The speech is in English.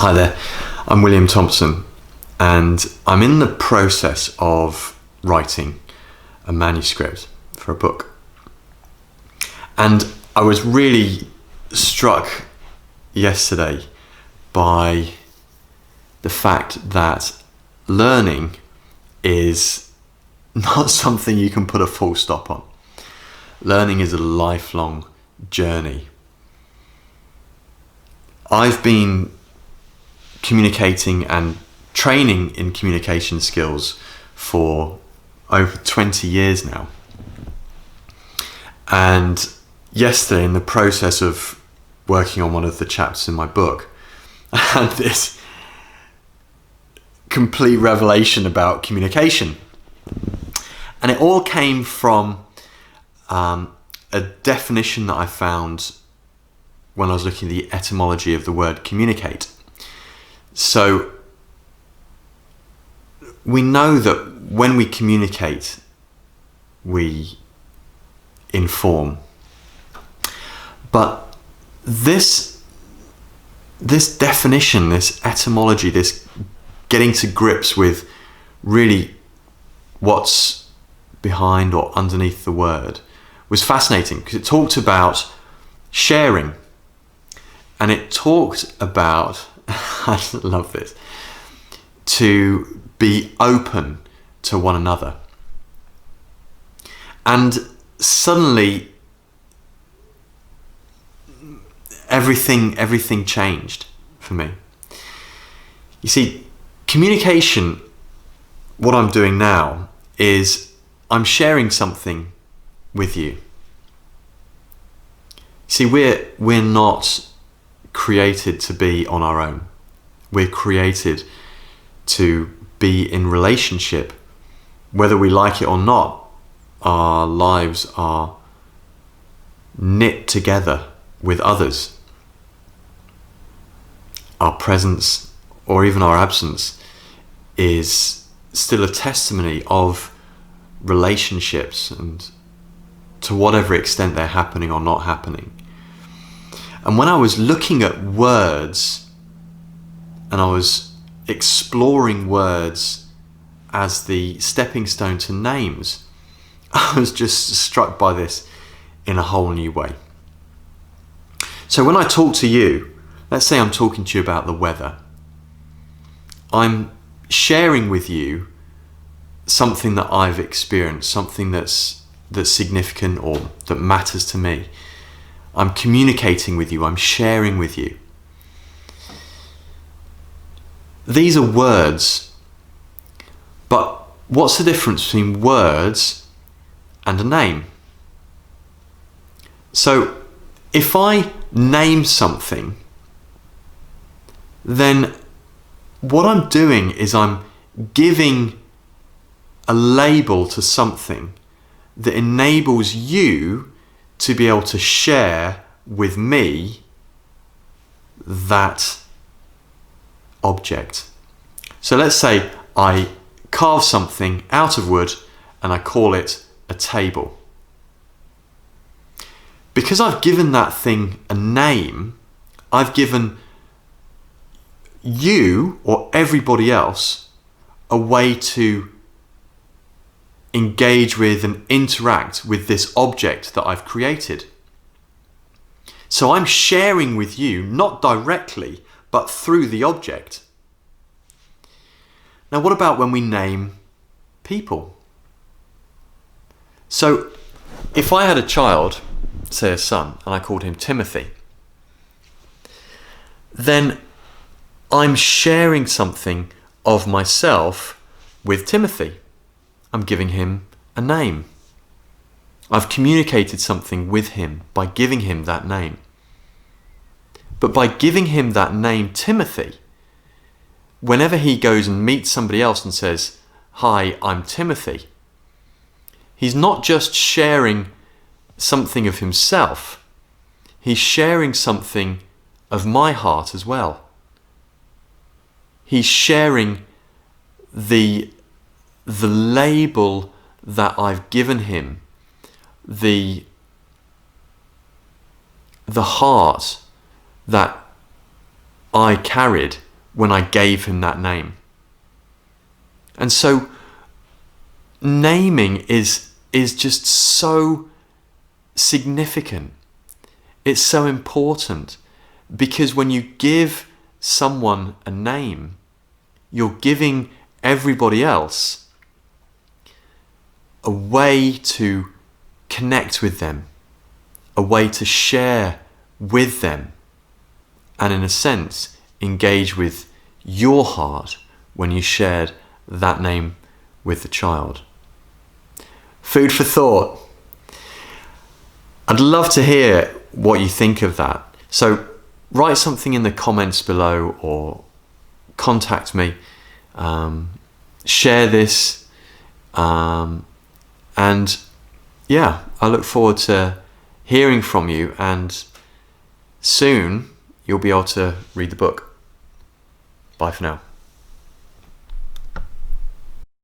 Hi there, I'm William Thompson, and I'm in the process of writing a manuscript for a book. And I was really struck yesterday by the fact that learning is not something you can put a full stop on. Learning is a lifelong journey. I've been communicating and training in communication skills for over 20 years now. And yesterday, in the process of working on one of the chapters in my book, I had this complete revelation about communication. And it all came from a definition that I found when I was looking at the etymology of the word communicate. So we know that when we communicate, we inform. But this definition, this etymology, this getting to grips with really what's behind or underneath the word was fascinating, because it talked about sharing, and it talked about I love this, to be open to one another. And suddenly everything changed for me. You see, communication, what I'm doing now is I'm sharing something with you. See, we're not created to be on our own. We're created to be in relationship. Whether we like it or not, our lives are knit together with others. Our presence, or even our absence, is still a testimony of relationships, and to whatever extent they're happening or not happening. And when I was looking at words, and I was exploring words as the stepping stone to names, I was just struck by this in a whole new way. So when I talk to you, let's say I'm talking to you about the weather, I'm sharing with you something that I've experienced, something that's significant or that matters to me. I'm communicating with you, I'm sharing with you. These are words, but what's the difference between words and a name? So if I name something, then what I'm doing is I'm giving a label to something that enables you to be able to share with me that object. So let's say I carve something out of wood and I call it a table. Because I've given that thing a name, I've given you or everybody else a way to engage with and interact with this object that I've created. So I'm sharing with you, not directly, but through the object. Now, what about when we name people? So if I had a child, say a son, and I called him Timothy, then I'm sharing something of myself with Timothy. I'm giving him a name. I've communicated something with him by giving him that name. But by giving him that name, Timothy, whenever he goes and meets somebody else and says, "Hi, I'm Timothy," he's not just sharing something of himself, he's sharing something of my heart as well. He's sharing the label that I've given him, the heart that I carried when I gave him that name. And so naming is just so significant. It's so important, because when you give someone a name, you're giving everybody else a way to connect with them, a way to share with them, and in a sense, engage with your heart when you shared that name with the child. Food for thought. I'd love to hear what you think of that. So write something in the comments below, or contact me. Share this. And yeah, I look forward to hearing from you, and soon you'll be able to read the book. Bye for now.